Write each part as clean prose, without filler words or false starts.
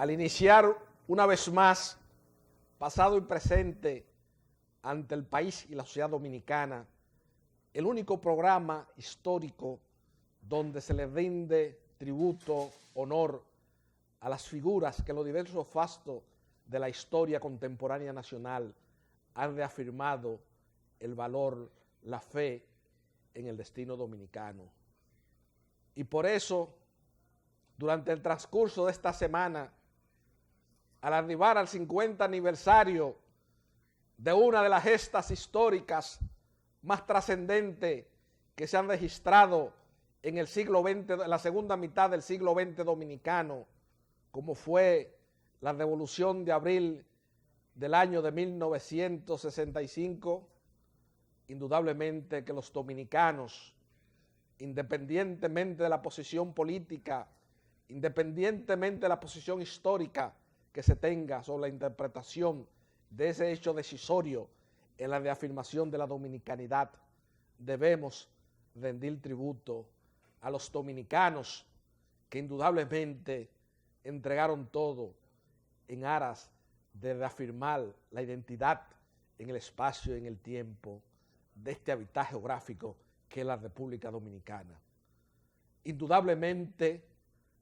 al iniciar una vez más, pasado y presente, ante el país y la sociedad dominicana, el único programa histórico donde se le rinde tributo, honor a las figuras que en los diversos fastos de la historia contemporánea nacional han reafirmado el valor, la fe en el destino dominicano. Y por eso, durante el transcurso de esta semana, al arribar al 50 aniversario de una de las gestas históricas más trascendentes que se han registrado en el siglo XX, en la segunda mitad del siglo XX dominicano, como fue la Revolución de Abril del año de 1965, indudablemente que los dominicanos, independientemente de la posición política, independientemente de la posición histórica que se tenga sobre la interpretación de ese hecho decisorio en la reafirmación de la dominicanidad, debemos rendir tributo a los dominicanos que indudablemente entregaron todo en aras de reafirmar la identidad en el espacio y en el tiempo de este hábitat geográfico que es la República Dominicana. Indudablemente,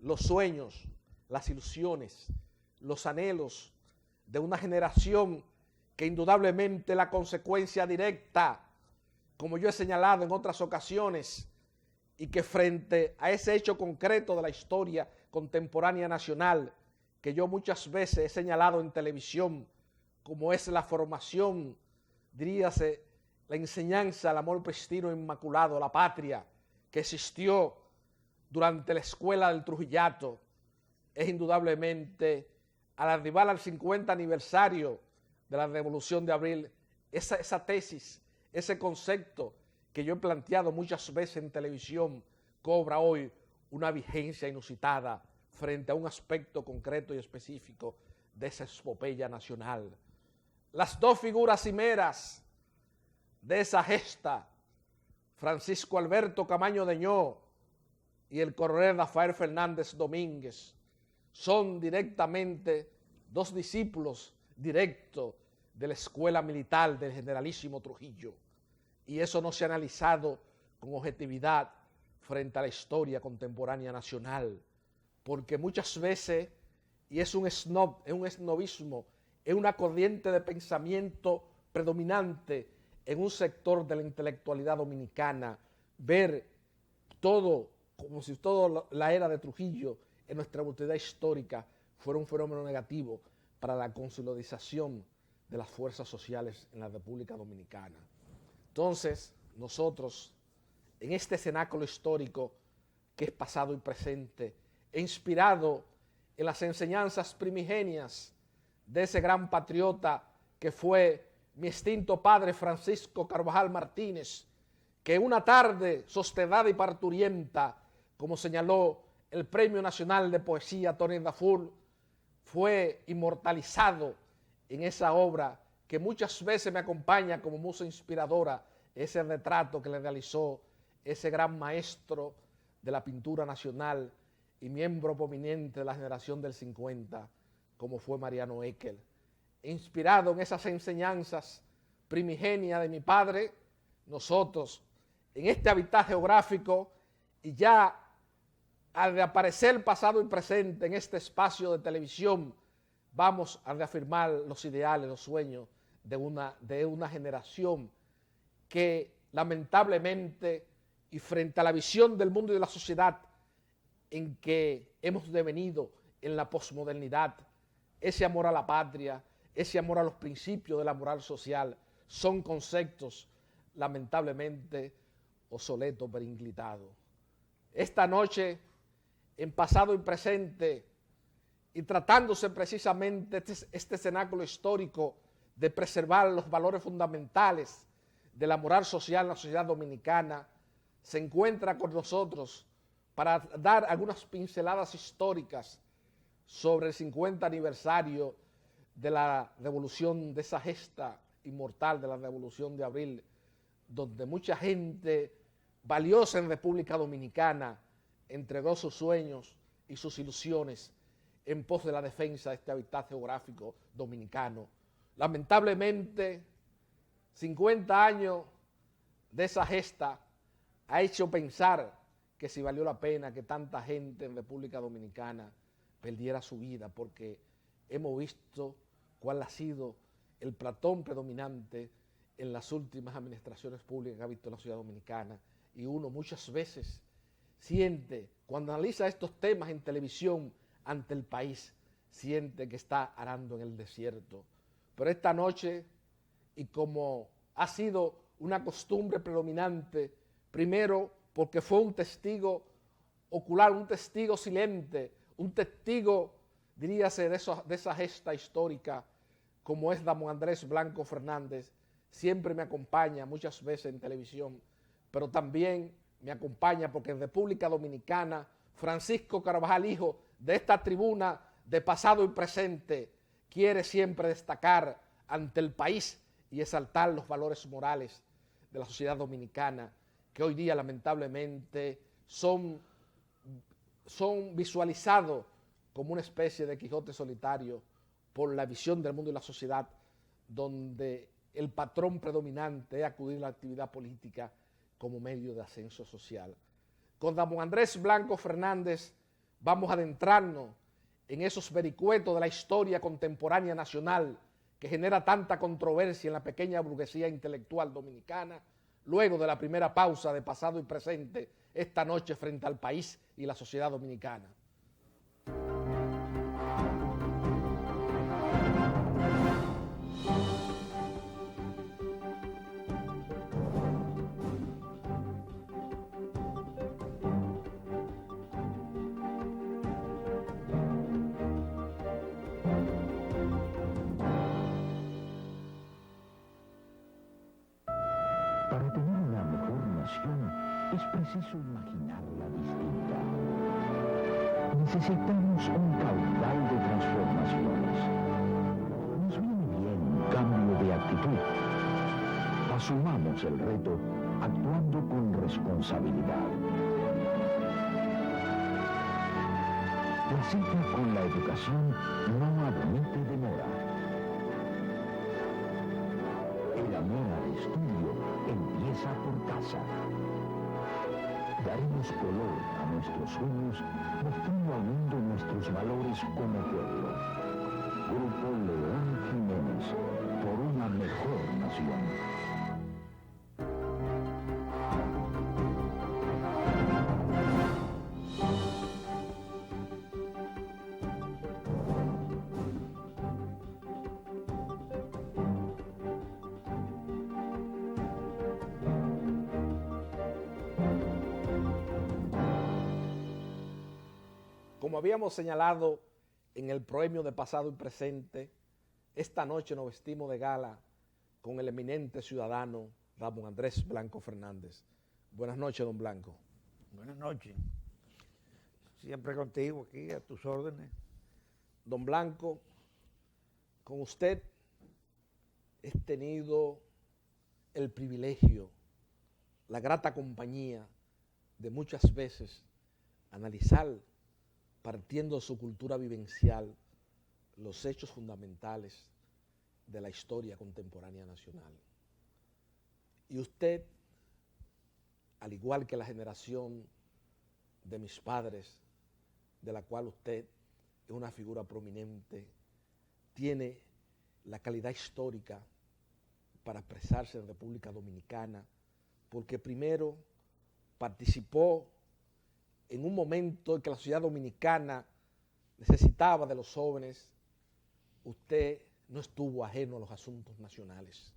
los sueños, las ilusiones, los anhelos de una generación que indudablemente la consecuencia directa, como yo he señalado en otras ocasiones, y que frente a ese hecho concreto de la historia contemporánea nacional, que yo muchas veces he señalado en televisión, como es la formación, diríase, la enseñanza, el amor pristino inmaculado, la patria, que existió durante la escuela del Trujillato, es indudablemente, al arribar al 50 aniversario de la Revolución de Abril, esa tesis, ese concepto que yo he planteado muchas veces en televisión, cobra hoy una vigencia inusitada frente a un aspecto concreto y específico de esa epopeya nacional. Las dos figuras cimeras de esa gesta, Francisco Alberto Camaño Deñó y el coronel Rafael Fernández Domínguez, son directamente dos discípulos directos de la escuela militar del generalísimo Trujillo, y eso no se ha analizado con objetividad frente a la historia contemporánea nacional, porque muchas veces, y es un esnobismo, es una corriente de pensamiento predominante en un sector de la intelectualidad dominicana, ver todo como si toda la era de Trujillo en nuestra autoridad histórica fuera un fenómeno negativo para la consolidación de las fuerzas sociales en la República Dominicana. Entonces, nosotros, en este cenáculo histórico que es pasado y presente, inspirado en las enseñanzas primigenias de ese gran patriota que fue mi extinto padre Francisco Carvajal Martínez, que una tarde sostenida y parturienta, como señaló el Premio Nacional de Poesía Tony Dafur, fue inmortalizado en esa obra que muchas veces me acompaña como musa inspiradora, ese retrato que le realizó ese gran maestro de la pintura nacional y miembro prominente de la generación del 50, como fue Mariano Eckel. Inspirado en esas enseñanzas primigenias de mi padre, nosotros, en este hábitat geográfico y ya al reaparecer pasado y presente en este espacio de televisión, vamos a reafirmar los ideales, los sueños de una generación que lamentablemente y frente a la visión del mundo y de la sociedad en que hemos devenido en la posmodernidad, ese amor a la patria, ese amor a los principios de la moral social, son conceptos lamentablemente obsoletos, periclitados. Esta noche, en pasado y presente, y tratándose precisamente este cenáculo histórico de preservar los valores fundamentales de la moral social en la sociedad dominicana, se encuentra con nosotros para dar algunas pinceladas históricas sobre el 50 aniversario de la revolución, de esa gesta inmortal de la Revolución de Abril, donde mucha gente valiosa en República Dominicana entregó sus sueños y sus ilusiones en pos de la defensa de este hábitat geográfico dominicano. Lamentablemente, 50 años de esa gesta ha hecho pensar que si valió la pena que tanta gente en República Dominicana perdiera su vida, porque hemos visto cuál ha sido el platón predominante en las últimas administraciones públicas que ha visto la sociedad dominicana, y uno muchas veces siente, cuando analiza estos temas en televisión ante el país, siente que está arando en el desierto. Pero esta noche, y como ha sido una costumbre predominante, primero porque fue un testigo ocular, un testigo silente, un testigo, diríase, de esa gesta histórica, como es Damón Andrés Blanco Fernández, siempre me acompaña muchas veces en televisión, pero también me acompaña porque en República Dominicana, Francisco Carvajal, hijo de esta tribuna de pasado y presente, quiere siempre destacar ante el país y exaltar los valores morales de la sociedad dominicana, que hoy día lamentablemente son visualizados como una especie de Quijote solitario por la visión del mundo y la sociedad, donde el patrón predominante es acudir a la actividad política como medio de ascenso social. Con Damón Andrés Blanco Fernández vamos a adentrarnos en esos vericuetos de la historia contemporánea nacional que genera tanta controversia en la pequeña burguesía intelectual dominicana, luego de la primera pausa de pasado y presente esta noche frente al país y la sociedad dominicana. Para tener una mejor nación es preciso imaginarla distinta. Necesitamos un caudal de transformaciones. Nos viene bien un cambio de actitud. Asumamos el reto actuando con responsabilidad. La cita con la educación no admite demora. El amor al estudio empieza por casa. Daremos color a nuestros sueños, mostrando al mundo nuestros valores como pueblo. Grupo León Jiménez, por una mejor nación. Como habíamos señalado en el proemio de pasado y presente, esta noche nos vestimos de gala con el eminente ciudadano Damón Andrés Blanco Fernández. Buenas noches, don Blanco. Buenas noches. Siempre contigo aquí, a tus órdenes. Don Blanco, con usted he tenido el privilegio, la grata compañía de muchas veces analizar, partiendo de su cultura vivencial, los hechos fundamentales de la historia contemporánea nacional. Y usted, al igual que la generación de mis padres, de la cual usted es una figura prominente, tiene la calidad histórica para expresarse en República Dominicana, porque primero participó en un momento en que la sociedad dominicana necesitaba de los jóvenes. Usted no estuvo ajeno a los asuntos nacionales,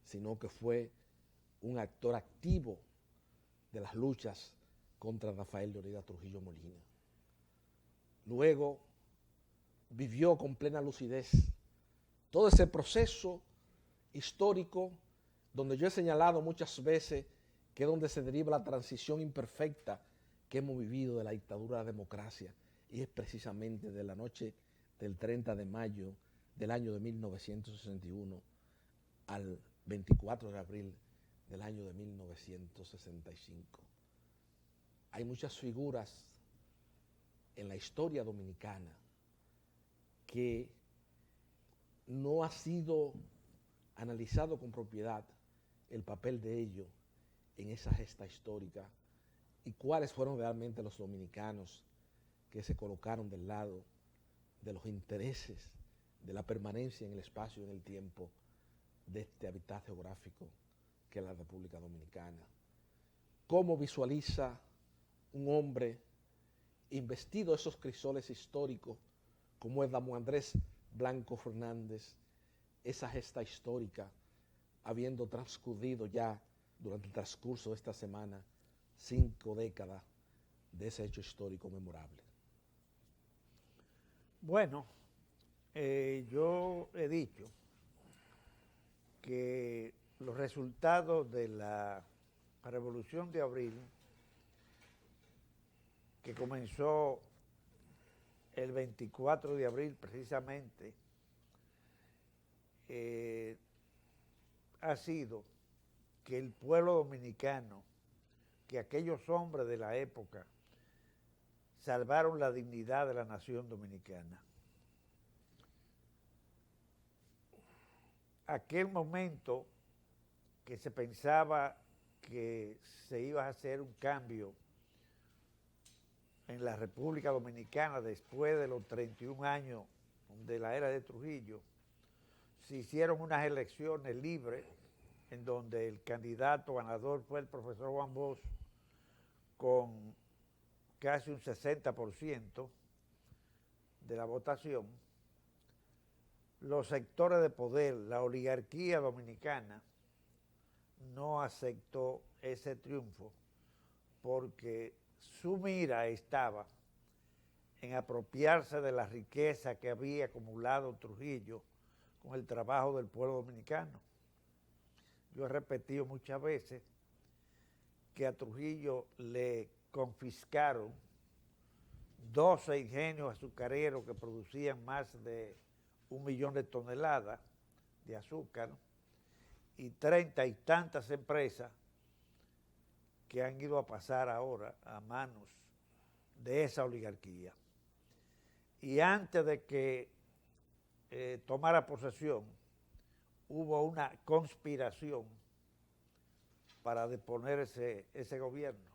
sino que fue un actor activo de las luchas contra Rafael Leonidas Trujillo Molina. Luego vivió con plena lucidez todo ese proceso histórico donde yo he señalado muchas veces que es donde se deriva la transición imperfecta que hemos vivido de la dictadura a la democracia, y es precisamente de la noche del 30 de mayo del año de 1961 al 24 de abril del año de 1965. Hay muchas figuras en la historia dominicana que no ha sido analizado con propiedad el papel de ellos en esa gesta histórica y cuáles fueron realmente los dominicanos que se colocaron del lado de los intereses de la permanencia en el espacio y en el tiempo de este hábitat geográfico que es la República Dominicana. ¿Cómo visualiza un hombre investido de esos crisoles históricos como es Damo Andrés Blanco Fernández, esa gesta histórica, habiendo transcurrido ya durante el transcurso de esta semana 5 décadas de ese hecho histórico memorable? Bueno, yo he dicho que los resultados de la Revolución de Abril, que comenzó el 24 de abril precisamente, ha sido que el pueblo dominicano, que aquellos hombres de la época salvaron la dignidad de la nación dominicana. Aquel momento que se pensaba que se iba a hacer un cambio en la República Dominicana después de los 31 años de la era de Trujillo, se hicieron unas elecciones libres en donde el candidato ganador fue el profesor Juan Bosch con casi un 60% de la votación. Los sectores de poder, la oligarquía dominicana, no aceptó ese triunfo porque su mira estaba en apropiarse de la riqueza que había acumulado Trujillo con el trabajo del pueblo dominicano. Yo he repetido muchas veces que a Trujillo le confiscaron 12 ingenios azucareros que producían más de 1 millón de toneladas de azúcar y 30 y tantas empresas que han ido a pasar ahora a manos de esa oligarquía. Y antes de que tomara posesión, hubo una conspiración para deponer ese gobierno,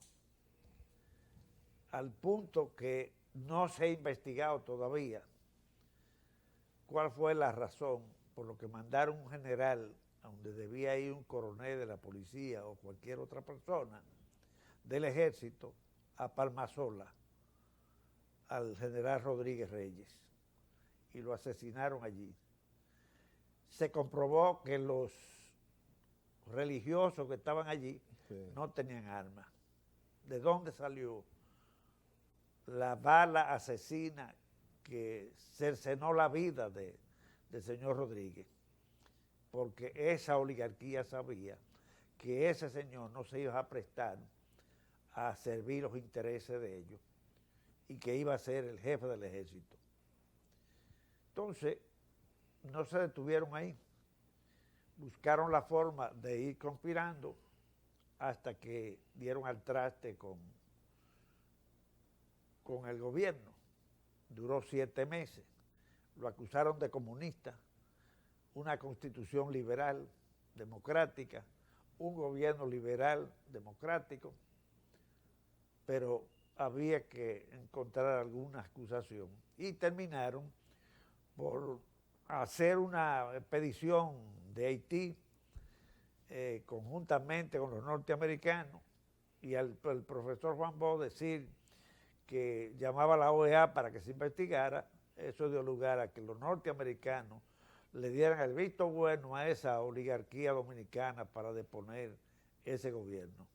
al punto que no se ha investigado todavía cuál fue la razón por lo que mandaron un general a donde debía ir un coronel de la policía o cualquier otra persona del ejército a Palmasola, al general Rodríguez Reyes, y lo asesinaron allí. Se comprobó que los religiosos que estaban allí no tenían armas. ¿De dónde salió la bala asesina que cercenó la vida del señor Rodríguez? Porque esa oligarquía sabía que ese señor no se iba a prestar a servir los intereses de ellos y que iba a ser el jefe del ejército. Entonces, no se detuvieron ahí. Buscaron la forma de ir conspirando hasta que dieron al traste con el gobierno. Duró 7 meses. Lo acusaron de comunista, una constitución liberal, democrática, un gobierno liberal, democrático, pero había que encontrar alguna acusación. Y terminaron por hacer una expedición de Haití conjuntamente con los norteamericanos y el profesor Juan Bosch decir que llamaba a la OEA para que se investigara. Eso dio lugar a que los norteamericanos le dieran el visto bueno a esa oligarquía dominicana para deponer ese gobierno.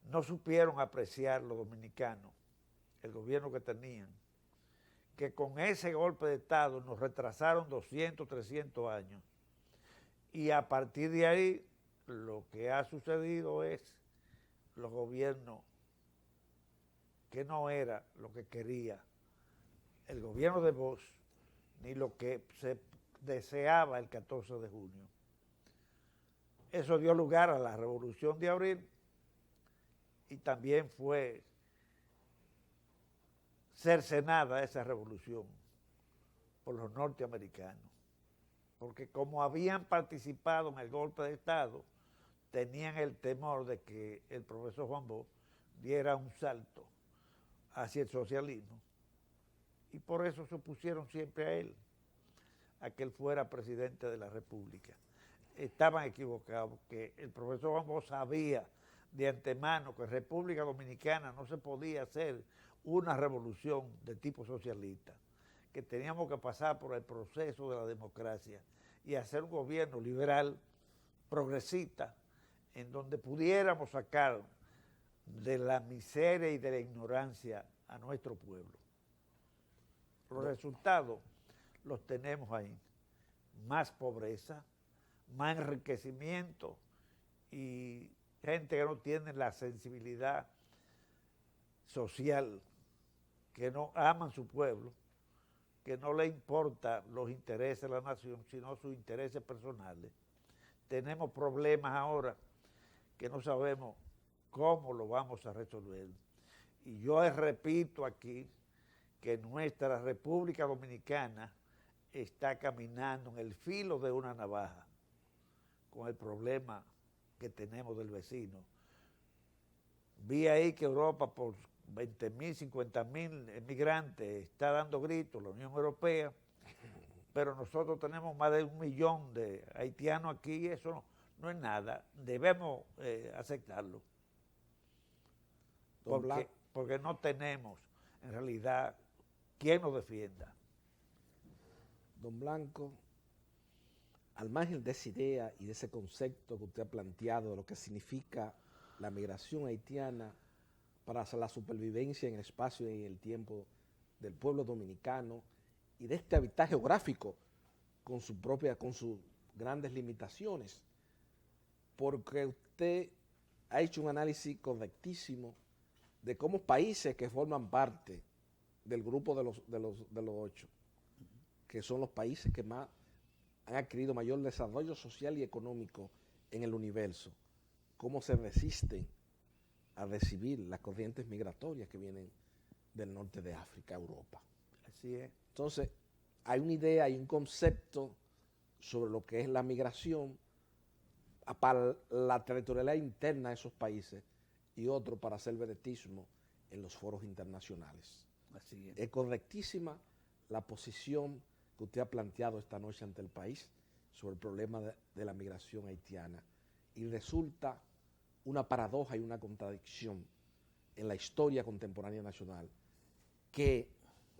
No supieron apreciar los dominicanos, el gobierno que tenían, que con ese golpe de Estado nos retrasaron 200, 300 años. Y a partir de ahí, lo que ha sucedido es los gobiernos que no era lo que quería el gobierno de Bosch, ni lo que se deseaba el 14 de junio. Eso dio lugar a la Revolución de Abril y también fue cercenada esa revolución por los norteamericanos, porque como habían participado en el golpe de Estado, tenían el temor de que el profesor Juan Bosch diera un salto hacia el socialismo, y por eso se opusieron siempre a él, a que él fuera presidente de la República. Estaban equivocados, que el profesor Juan Bosch sabía de antemano que en República Dominicana no se podía hacer una revolución de tipo socialista, que teníamos que pasar por el proceso de la democracia y hacer un gobierno liberal, progresista, en donde pudiéramos sacar de la miseria y de la ignorancia a nuestro pueblo. Los resultados los tenemos ahí: más pobreza, más enriquecimiento y gente que no tiene la sensibilidad social, que no aman su pueblo, que no le importa los intereses de la nación, sino sus intereses personales. Tenemos problemas ahora que no sabemos cómo lo vamos a resolver. Y yo repito aquí que nuestra República Dominicana está caminando en el filo de una navaja con el problema que tenemos del vecino. Vi ahí que Europa por 20.000, 50.000 emigrantes está dando gritos, la Unión Europea, pero nosotros tenemos más de 1 millón de haitianos aquí y eso no es nada. Debemos aceptarlo. Porque no tenemos, en realidad, quien nos defienda. Don Blanco, al margen de esa idea y de ese concepto que usted ha planteado de lo que significa la migración haitiana para la supervivencia en el espacio y en el tiempo del pueblo dominicano y de este hábitat geográfico con sus grandes limitaciones, porque usted ha hecho un análisis correctísimo de cómo países que forman parte del grupo de los 8, que son los países que más han adquirido mayor desarrollo social y económico en el universo, cómo se resisten a recibir las corrientes migratorias que vienen del norte de África a Europa. Así es. Entonces, hay una idea, hay un concepto sobre lo que es la migración para la territorialidad interna de esos países y otro para hacer vedetismo en los foros internacionales. Así es. Es correctísima la posición que usted ha planteado esta noche ante el país sobre el problema de la migración haitiana, y resulta una paradoja y una contradicción en la historia contemporánea nacional que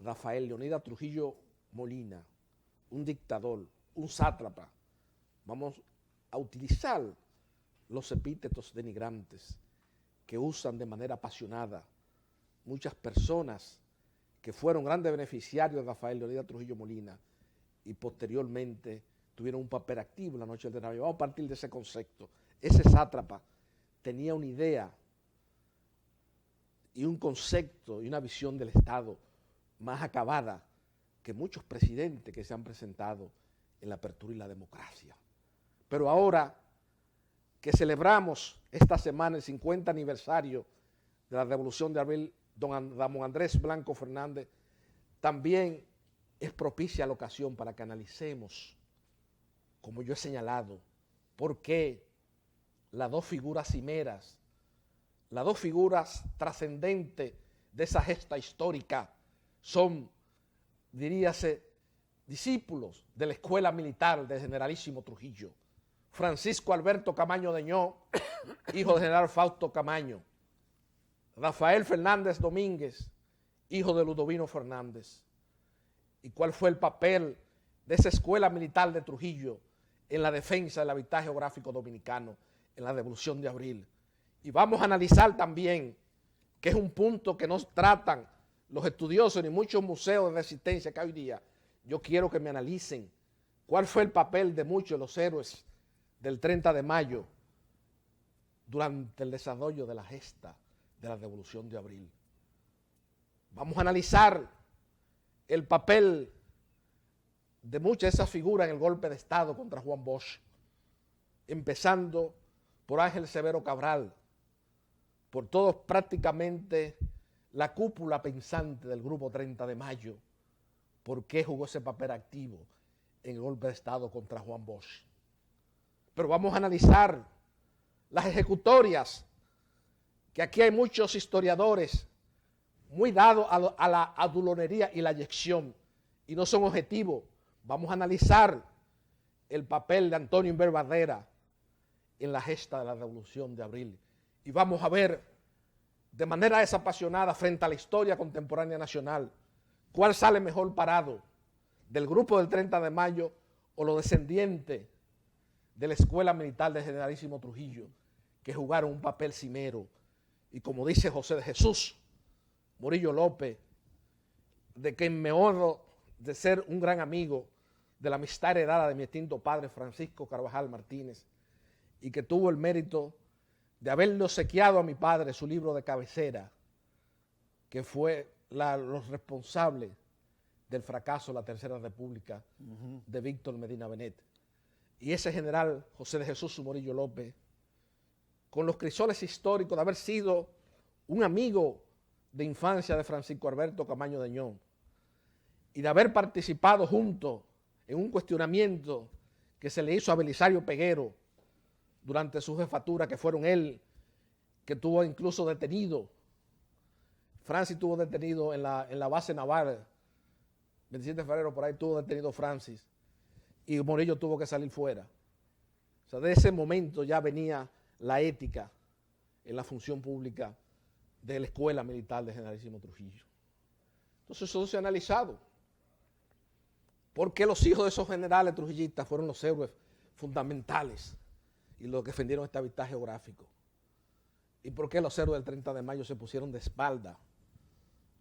Rafael Leonidas Trujillo Molina, un dictador, un sátrapa, vamos a utilizar los epítetos denigrantes que usan de manera apasionada muchas personas que fueron grandes beneficiarios de Rafael Leonidas Trujillo Molina y posteriormente tuvieron un papel activo en la noche del Navidad. Vamos a partir de ese concepto. Ese sátrapa tenía una idea y un concepto y una visión del Estado más acabada que muchos presidentes que se han presentado en la apertura y la democracia. Pero ahora que celebramos esta semana el 50 aniversario de la Revolución de Abril, don Ramón Andrés Blanco Fernández, también es propicia la ocasión para que analicemos, como yo he señalado, por qué las dos figuras cimeras, las dos figuras trascendentes de esa gesta histórica son, diríase, discípulos de la escuela militar del generalísimo Trujillo. Francisco Alberto Camaño Deñó, hijo del general Fausto Camaño. Rafael Fernández Domínguez, hijo de Ludovino Fernández. ¿Y cuál fue el papel de esa escuela militar de Trujillo en la defensa del hábitat geográfico dominicano en la Revolución de Abril? Y vamos a analizar también, que es un punto que no tratan los estudiosos ni muchos museos de resistencia que hay hoy día. Yo quiero que me analicen cuál fue el papel de muchos de los héroes del 30 de mayo durante el desarrollo de la gesta de la Revolución de Abril. Vamos a analizar el papel de muchas de esas figuras en el golpe de Estado contra Juan Bosch, empezando por Ángel Severo Cabral, por todos prácticamente la cúpula pensante del Grupo 30 de Mayo, por qué jugó ese papel activo en el golpe de Estado contra Juan Bosch. Pero vamos a analizar las ejecutorias, que aquí hay muchos historiadores muy dados a la adulonería y la eyección, y no son objetivos. Vamos a analizar el papel de Antonio Inver Barrera en la gesta de la Revolución de Abril, y vamos a ver de manera desapasionada frente a la historia contemporánea nacional cuál sale mejor parado, del grupo del 30 de mayo o los descendientes de la Escuela Militar del Generalísimo Trujillo, que jugaron un papel cimero. Y como dice José de Jesús Morillo López, de quien me honro de ser un gran amigo de la amistad heredada de mi extinto padre Francisco Carvajal Martínez, y que tuvo el mérito de haberle obsequiado a mi padre su libro de cabecera, que fue los responsables del fracaso de la Tercera República de Víctor Medina Benet. Y ese general José de Jesús Morillo López, con los crisoles históricos de haber sido un amigo de infancia de Francisco Alberto Camaño Deñón y de haber participado juntos en un cuestionamiento que se le hizo a Belisario Peguero durante su jefatura, que fueron él que tuvo incluso detenido. Francis tuvo detenido en la base naval, 27 de febrero, por ahí tuvo detenido Francis, y Morillo tuvo que salir fuera. O sea, de ese momento ya venía la ética en la función pública de la Escuela Militar del Generalísimo Trujillo. Entonces eso se ha analizado. ¿Por qué los hijos de esos generales trujillistas fueron los héroes fundamentales y los que defendieron esta vista geográfico? ¿Y por qué los héroes del 30 de mayo se pusieron de espalda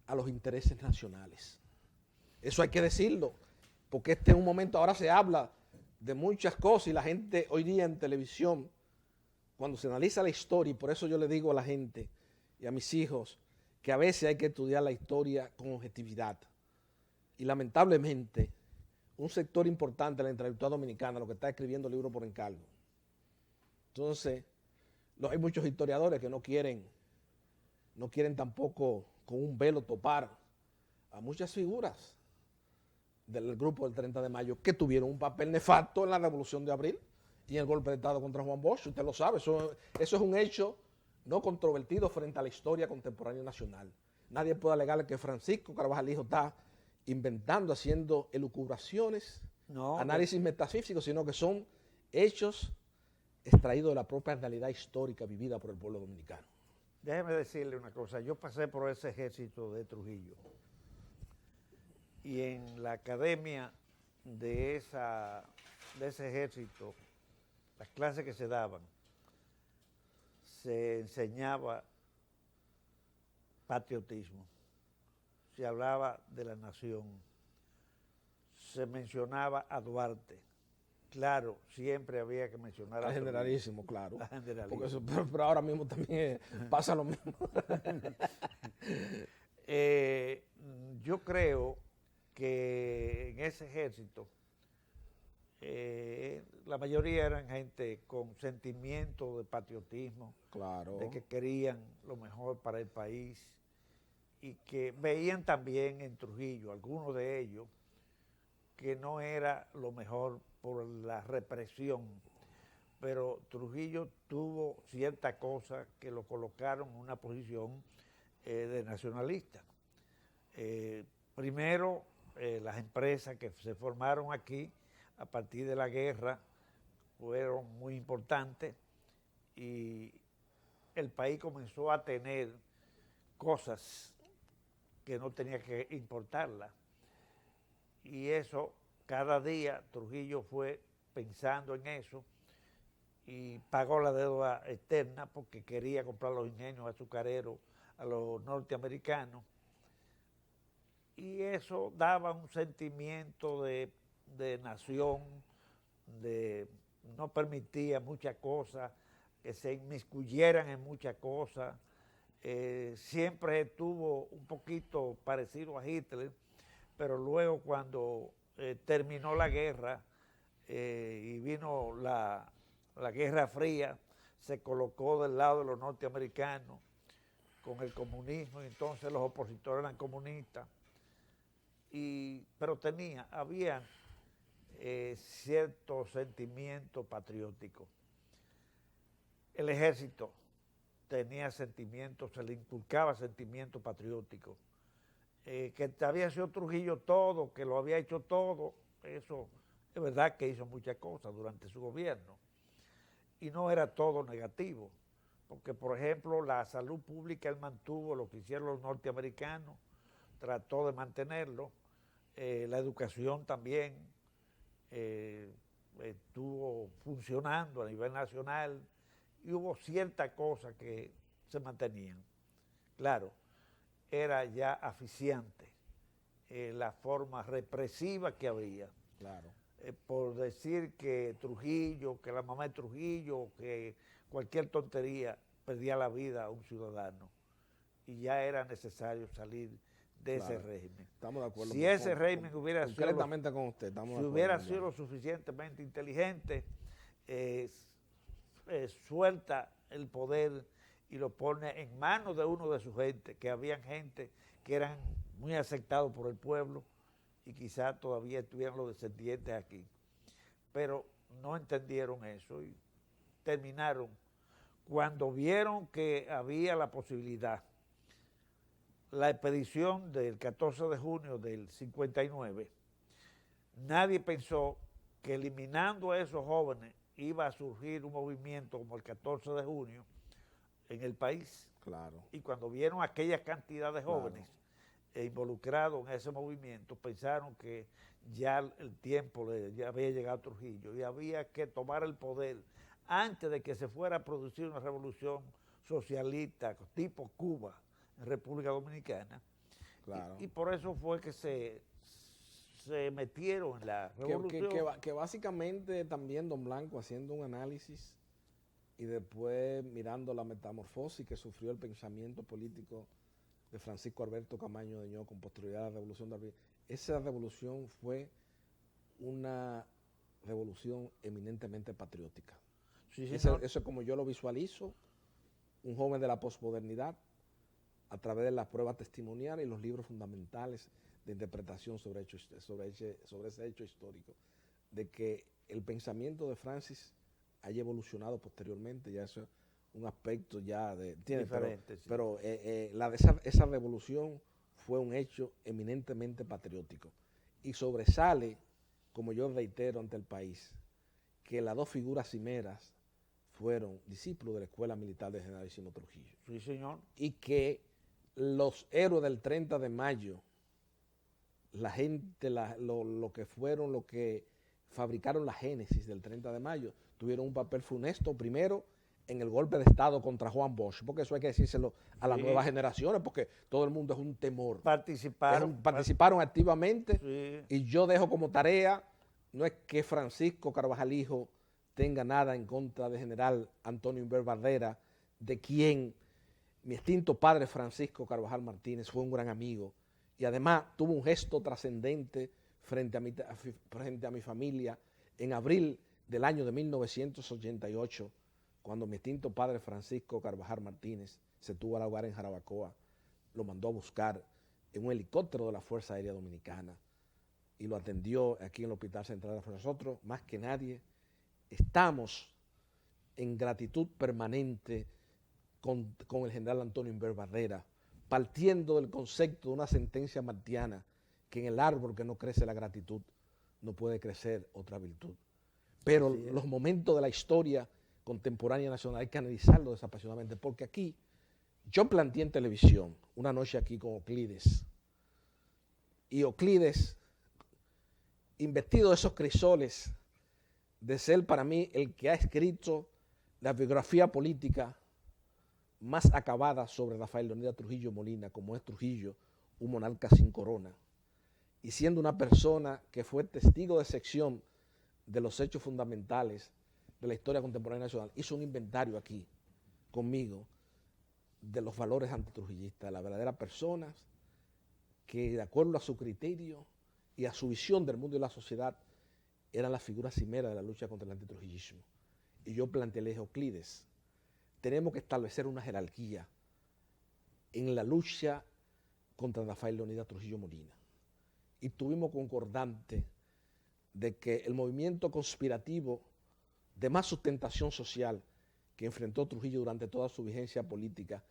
a los intereses nacionales? Eso hay que decirlo, porque este es un momento, ahora se habla de muchas cosas y la gente hoy día en televisión, cuando se analiza la historia, y por eso yo le digo a la gente y a mis hijos que a veces hay que estudiar la historia con objetividad. Y lamentablemente, un sector importante de la intelectualidad dominicana, lo que está escribiendo libros por encargo. Entonces, hay muchos historiadores que no quieren tampoco con un velo topar a muchas figuras del grupo del 30 de mayo que tuvieron un papel nefasto en la Revolución de Abril y en el golpe de Estado contra Juan Bosch. Usted lo sabe, eso es un hecho no controvertido frente a la historia contemporánea nacional. Nadie puede alegarle que Francisco Carvajal Hijo está inventando, haciendo elucubraciones, análisis metafísicos, sino que son hechos extraídos de la propia realidad histórica vivida por el pueblo dominicano. Déjeme decirle una cosa, yo pasé por ese ejército de Trujillo y en la academia de ese ejército, las clases que se daban, se enseñaba patriotismo, se hablaba de la nación, se mencionaba a Duarte. Claro, siempre había que mencionar al generalísimo, claro. Generalísimo. Eso, pero ahora mismo también pasa lo mismo. Yo creo que en ese ejército la mayoría eran gente con sentimiento de patriotismo, claro, de que querían lo mejor para el país y que veían también en Trujillo, algunos de ellos, que no era lo mejor por la represión, pero Trujillo tuvo cierta cosa que lo colocaron en una posición de nacionalista. Primero, las empresas que se formaron aquí a partir de la guerra fueron muy importantes y el país comenzó a tener cosas que no tenía que importarlas. Y eso, cada día Trujillo fue pensando en eso y pagó la deuda externa porque quería comprar los ingenios azucareros a los norteamericanos. Y eso daba un sentimiento de nación, no permitía muchas cosas, que se inmiscuyeran en muchas cosas. Siempre estuvo un poquito parecido a Hitler, pero luego cuando terminó la guerra y vino la Guerra Fría, se colocó del lado de los norteamericanos con el comunismo, y entonces los opositores eran comunistas. pero había cierto sentimiento patriótico. El ejército tenía sentimientos, se le inculcaba sentimiento patriótico. Que había sido Trujillo todo, que lo había hecho todo, eso es verdad que hizo muchas cosas durante su gobierno. Y no era todo negativo, porque por ejemplo la salud pública él mantuvo lo que hicieron los norteamericanos, trató de mantenerlo, la educación también estuvo funcionando a nivel nacional y hubo ciertas cosas que se mantenían. Claro, era ya aficiante la forma represiva que había. Claro. Por decir que Trujillo, que la mamá de Trujillo, que cualquier tontería perdía la vida a un ciudadano. Y ya era necesario salir de ese régimen. Estamos de acuerdo. Si ese régimen hubiera sido concretamente con usted, estamos de acuerdo, hubiera sido lo suficientemente inteligente, suelta el poder y lo pone en manos de uno de su gente, que habían gente que eran muy aceptados por el pueblo y quizás todavía estuvieran los descendientes aquí. Pero no entendieron eso y terminaron. Cuando vieron que había la posibilidad, la expedición del 14 de junio del 59, nadie pensó que eliminando a esos jóvenes iba a surgir un movimiento como el 14 de junio en el país. Claro. Y cuando vieron aquella cantidad de jóvenes involucrados en ese movimiento, pensaron que ya el tiempo ya había llegado a Trujillo y había que tomar el poder antes de que se fuera a producir una revolución socialista tipo Cuba en República Dominicana. Claro. Y por eso fue que se metieron en la revolución. Que básicamente también Don Blanco, haciendo un análisis y después mirando la metamorfosis que sufrió el pensamiento político de Francisco Alberto Camaño de Ño con posterioridad a la revolución de abril, esa revolución fue una revolución eminentemente patriótica. Sí, eso es como yo lo visualizo, un joven de la posmodernidad, a través de las pruebas testimoniales y los libros fundamentales de interpretación sobre ese hecho histórico, de que el pensamiento de Francis haya evolucionado posteriormente, ya eso es un aspecto ya diferente. Pero esa revolución fue un hecho eminentemente patriótico y sobresale, como yo reitero ante el país, que las dos figuras cimeras fueron discípulos de la Escuela Militar del Generalísimo Trujillo. Sí, señor. Y que los héroes del 30 de mayo, la gente, lo que fabricaron la génesis del 30 de mayo, tuvieron un papel funesto primero en el golpe de Estado contra Juan Bosch, porque eso hay que decírselo a las nuevas generaciones, porque todo el mundo es un temor. Participaron activamente y yo dejo como tarea, no es que Francisco Carvajal Hijo tenga nada en contra del general Antonio Inver Barrera, de quien mi extinto padre Francisco Carvajal Martínez fue un gran amigo y además tuvo un gesto trascendente frente a mi familia en abril del año de 1988, cuando mi extinto padre Francisco Carvajal Martínez se tuvo al hogar en Jarabacoa, lo mandó a buscar en un helicóptero de la Fuerza Aérea Dominicana y lo atendió aquí en el Hospital Central. Nosotros, más que nadie, estamos en gratitud permanente con el general Antonio Inver Barrera, partiendo del concepto de una sentencia martiana, que en el árbol que no crece la gratitud no puede crecer otra virtud. Pero los momentos de la historia contemporánea nacional hay que analizarlo desapasionadamente, porque aquí yo planteé en televisión una noche aquí con Euclides, y Euclides, investido de esos crisoles, de ser para mí el que ha escrito la biografía política más acabada sobre Rafael Leónidas Trujillo Molina, como es Trujillo, un monarca sin corona, y siendo una persona que fue testigo de sección de los hechos fundamentales de la historia contemporánea nacional, hizo un inventario aquí conmigo de los valores antitrujillistas, las verdaderas personas que de acuerdo a su criterio y a su visión del mundo y la sociedad eran las figuras cimeras de la lucha contra el antitrujillismo. Y yo planteé, le dije, Euclides, tenemos que establecer una jerarquía en la lucha contra Rafael Leónidas Trujillo Molina. y tuvimos concordante de que el movimiento conspirativo de más sustentación social que enfrentó Trujillo durante toda su vigencia política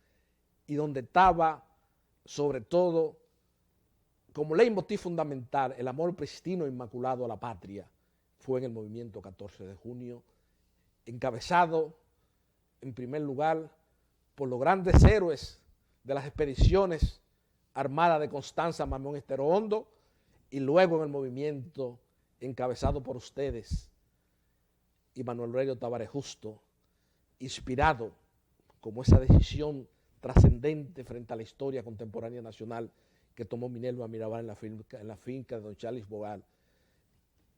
y donde estaba sobre todo como leitmotiv fundamental el amor pristino e inmaculado a la patria, fue en el movimiento 14 de junio, encabezado en primer lugar por los grandes héroes de las expediciones armadas de Constanza, Mamón Estero Hondo, y luego en el movimiento encabezado por ustedes y Manuel Aurelio Tavares Justo, inspirado como esa decisión trascendente frente a la historia contemporánea nacional que tomó Minerva Mirabal en la finca de don Charles Bogal,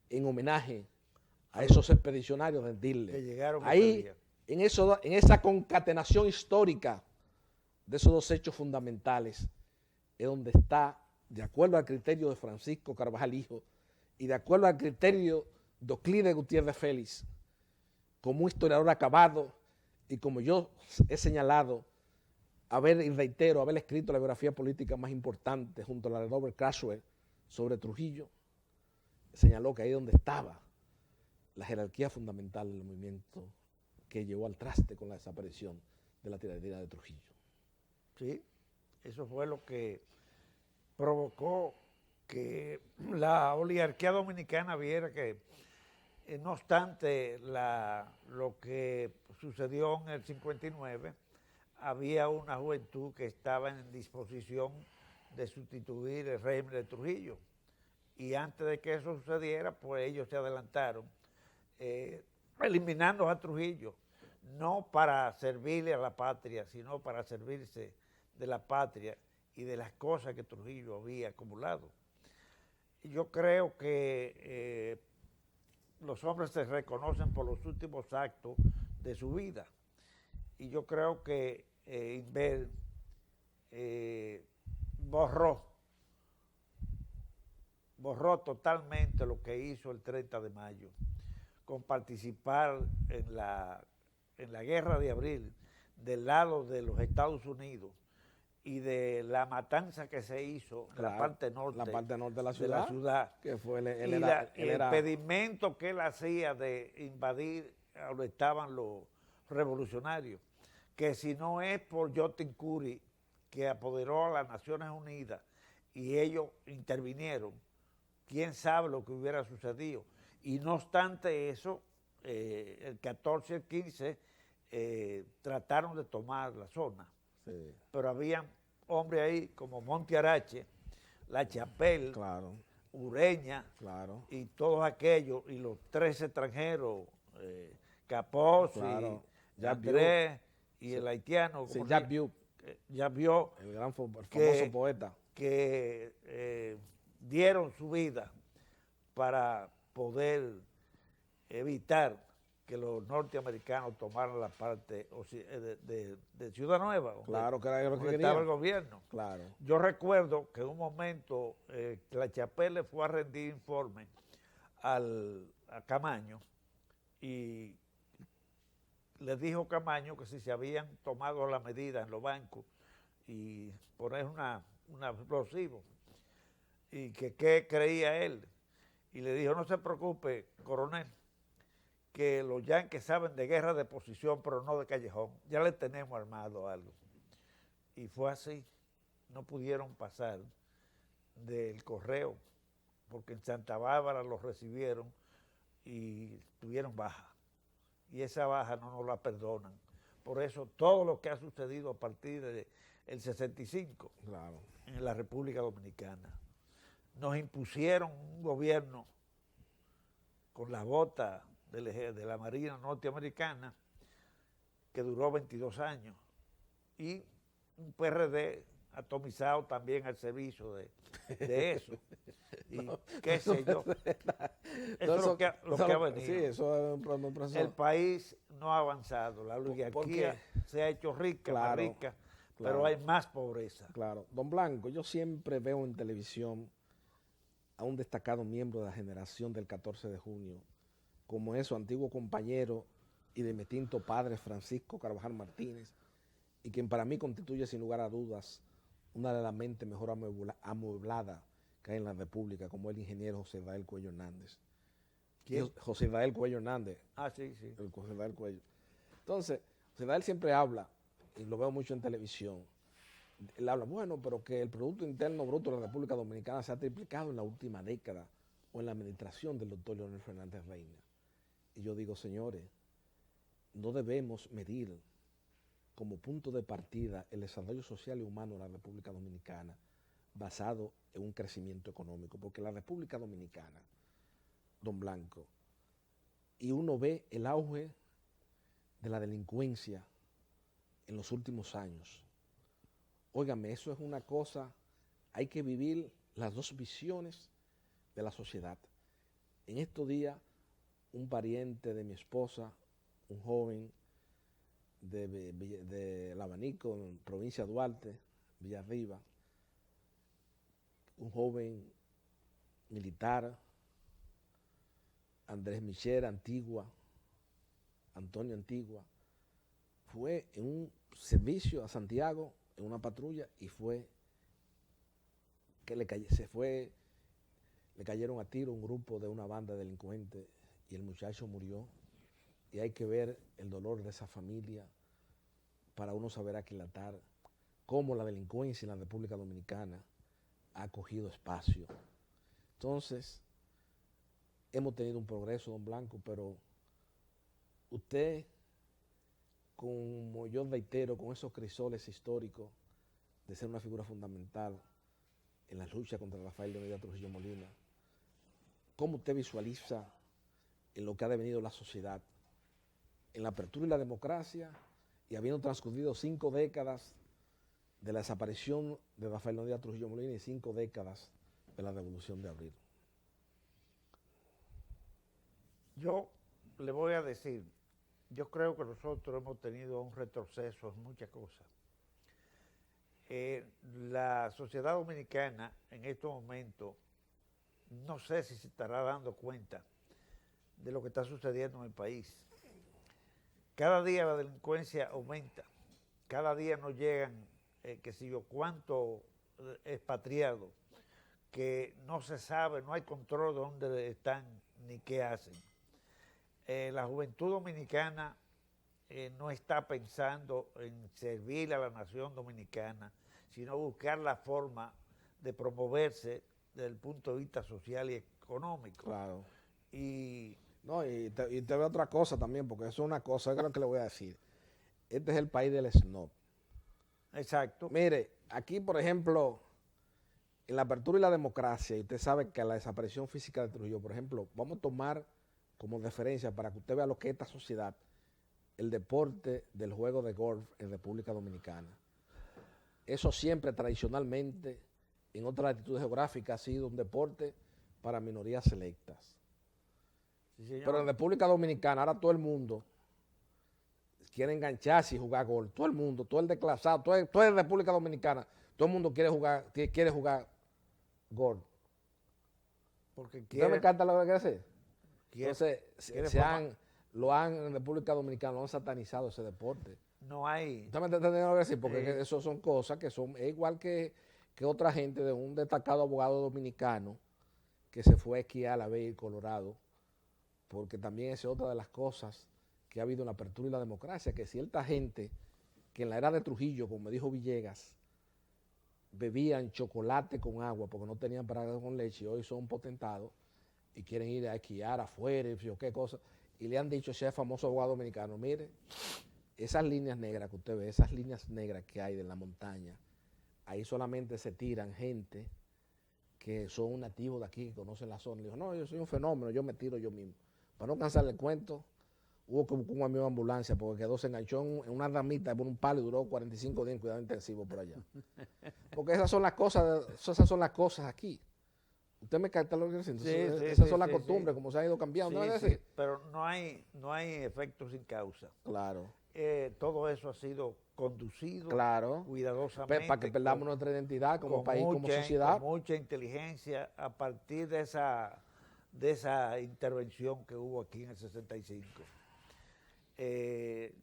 en homenaje a esos expedicionarios de Dille. Que llegaron ahí, en esa concatenación histórica de esos dos hechos fundamentales, es donde está, de acuerdo al criterio de Francisco Carvajal Hijo y de acuerdo al criterio de Euclides Gutiérrez Félix, como un historiador acabado y como yo he señalado, y reitero, haber escrito la biografía política más importante junto a la de Robert Cashwell sobre Trujillo, señaló que ahí es donde estaba la jerarquía fundamental del movimiento que llevó al traste con la desaparición de la tiradera de Trujillo. Sí, eso fue lo que provocó que la oligarquía dominicana viera que, no obstante lo que sucedió en el 59, había una juventud que estaba en disposición de sustituir el régimen de Trujillo. Y antes de que eso sucediera, pues ellos se adelantaron, eliminando a Trujillo, no para servirle a la patria, sino para servirse de la patria y de las cosas que Trujillo había acumulado. Yo creo que los hombres se reconocen por los últimos actos de su vida. Y yo creo que Inver borró totalmente lo que hizo el 30 de mayo, con participar en la guerra de abril del lado de los Estados Unidos y de la matanza que se hizo en la parte norte de la ciudad, que fue el impedimento que él hacía de invadir a donde estaban los revolucionarios, que si no es por Jotin Curi, que apoderó a las Naciones Unidas y ellos intervinieron, quién sabe lo que hubiera sucedido. Y no obstante eso, el 14 y el 15 trataron de tomar la zona. Sí. Pero había hombres ahí como Monte Arache, La Chapelle, claro, Ureña, claro, y todos aquellos, y los 13 extranjeros, Capozzi, claro, Andrés y sí, el haitiano. Sí, Jacques Vieux, el gran famoso poeta. Que dieron su vida para poder evitar que los norteamericanos tomaran la parte de Ciudad Nueva. Claro, que era lo que estaba el gobierno. Claro. Yo recuerdo que en un momento La Chapelle fue a rendir informe a Camaño y le dijo Camaño que si se habían tomado las medidas en los bancos y poner un explosivo, y que qué creía él. Y le dijo, no se preocupe, coronel, que los yanquis saben de guerra de posición, pero no de callejón. Ya le tenemos armado algo. Y fue así. No pudieron pasar del Correo, porque en Santa Bárbara los recibieron y tuvieron baja. Y esa baja no nos la perdonan. Por eso todo lo que ha sucedido a partir del 65, claro, en la República Dominicana, nos impusieron un gobierno con la bota de la Marina norteamericana que duró 22 años y un PRD atomizado también al servicio de eso. Y no, qué sé yo. Eso es lo que ha venido. Sí, eso es un proceso. El país no ha avanzado, la oligarquía se ha hecho rica, claro, más rica, claro, pero hay más pobreza. Claro. Don Blanco, yo siempre veo en televisión a un destacado miembro de la generación del 14 de junio, como es su antiguo compañero y de mi extinto padre Francisco Carvajal Martínez, y quien para mí constituye sin lugar a dudas una de las mentes mejor amueblada que hay en la República, como el ingeniero José Israel Cuello Hernández. ¿Quién? José Israel Cuello Hernández. Ah, sí, sí. El José Israel Cuello. Entonces, José Israel siempre habla, y lo veo mucho en televisión, él habla, bueno, pero que el Producto Interno Bruto de la República Dominicana se ha triplicado en la última década o en la administración del doctor Leonel Fernández Reina. Y yo digo, señores, no debemos medir como punto de partida el desarrollo social y humano de la República Dominicana basado en un crecimiento económico, porque la República Dominicana, don Blanco, y uno ve el auge de la delincuencia en los últimos años. Óigame, eso es una cosa, hay que vivir las dos visiones de la sociedad. En estos días, un pariente de mi esposa, un joven de El Abanico, en provincia de Duarte, Villarriba, un joven militar, Andrés Michel Antigua, Antonio Antigua, fue en un servicio a Santiago en una patrulla y fue que le cayeron a tiro un grupo de una banda delincuente y el muchacho murió. Y hay que ver el dolor de esa familia para uno saber aquilatar cómo la delincuencia en la República Dominicana ha cogido espacio. Entonces, hemos tenido un progreso, don Blanco, pero usted, como yo reitero, con esos crisoles históricos de ser una figura fundamental en la lucha contra Rafael Leonidas Trujillo Molina, ¿cómo usted visualiza en lo que ha devenido la sociedad, en la apertura y la democracia, y habiendo transcurrido 5 décadas de la desaparición de Rafael Leonidas Trujillo Molina y 5 décadas de la Revolución de Abril? Yo le voy a decir, yo creo que nosotros hemos tenido un retroceso en muchas cosas. La sociedad dominicana en estos momentos, no sé si se estará dando cuenta de lo que está sucediendo en el país. Cada día la delincuencia aumenta, cada día nos llegan, qué sé yo, cuántos expatriados, que no se sabe, no hay control de dónde están ni qué hacen. La juventud dominicana no está pensando en servir a la nación dominicana, sino buscar la forma de promoverse desde el punto de vista social y económico. Claro. Y te veo otra cosa también, porque eso es una cosa, es lo que le voy a decir. Este es el país del snob. exacto. Mire, aquí, por ejemplo, en la apertura y la democracia, y usted sabe que la desaparición física de Trujillo, por ejemplo, vamos a tomar como referencia para que usted vea lo que es esta sociedad, el deporte del juego de golf en República Dominicana. Eso siempre, tradicionalmente, en otras latitudes geográficas, ha sido un deporte para minorías selectas. Sí, señor. Pero en República Dominicana, ahora todo el mundo quiere engancharse y jugar golf. Todo el mundo, todo el declasado, todo en República Dominicana, todo el mundo quiere jugar golf. Porque ¿Usted me encanta lo que quiere hacer? quiere- Entonces, en República Dominicana lo han satanizado ese deporte. no hay, ¿Usted me está entendiendo lo que decir? Porque eso son cosas que son, es igual que otra gente de un destacado abogado dominicano que se fue a esquiar a la Bay Colorado, porque también esa es otra de las cosas que ha habido en la apertura y la democracia, que cierta gente que en la era de Trujillo, como me dijo Villegas, bebían chocolate con agua porque no tenían para con leche y hoy son potentados y quieren ir a esquiar afuera y qué cosa, y le han dicho a ese famoso abogado dominicano, mire, esas líneas negras que usted ve, esas líneas negras que hay de la montaña, ahí solamente se tiran gente que son nativos de aquí, que conocen la zona. Le dijo, no, yo soy un fenómeno, yo me tiro yo mismo. Para no cansarle el cuento, hubo que buscar un amigo de ambulancia porque quedó, se enganchó en una ramita por un palo y duró 45 días en cuidado intensivo por allá. Porque esas son las cosas aquí. Usted me capta lo que estoy diciendo. Esas son las costumbres, como se han ido cambiando. sí, ¿No es sí, decir? pero no hay efectos sin causa. Claro, Todo eso ha sido conducido claro. cuidadosamente. Para que perdamos nuestra identidad como país, como sociedad. Con mucha inteligencia a partir de esa intervención que hubo aquí en el 65.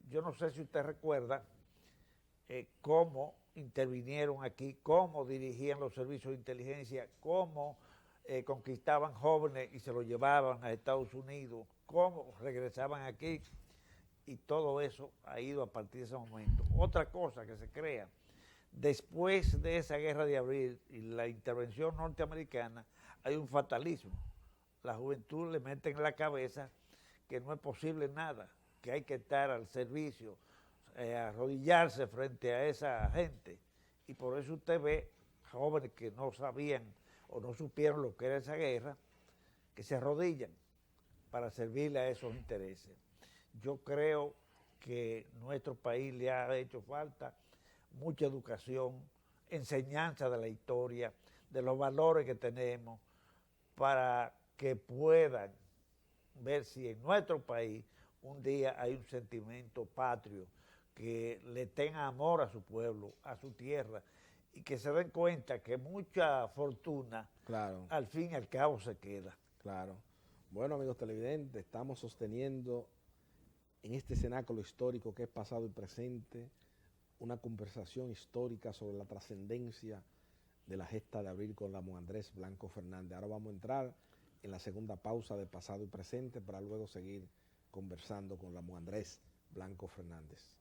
Yo no sé si usted recuerda cómo intervinieron aquí, cómo dirigían los servicios de inteligencia, cómo conquistaban jóvenes y se los llevaban a Estados Unidos, cómo regresaban aquí, y todo eso ha ido a partir de ese momento. Otra cosa que se crea, después de esa guerra de abril y la intervención norteamericana, hay un fatalismo. La juventud le mete en la cabeza que no es posible nada, que hay que estar al servicio, arrodillarse frente a esa gente. Y por eso usted ve jóvenes que no sabían o no supieron lo que era esa guerra, que se arrodillan para servirle a esos intereses. Yo creo que nuestro país le ha hecho falta mucha educación, enseñanza de la historia, de los valores que tenemos, para que puedan ver si en nuestro país un día hay un sentimiento patrio, que le tenga amor a su pueblo, a su tierra, y que se den cuenta que mucha fortuna, Claro, al fin y al cabo, se queda. claro. Bueno, amigos televidentes, estamos sosteniendo en este cenáculo histórico que es pasado y presente una conversación histórica sobre la trascendencia de la gesta de abril con Ramón Andrés Blanco Fernández. Ahora vamos a entrar en la segunda pausa de pasado y presente para luego seguir conversando con Ramón Andrés Blanco Fernández.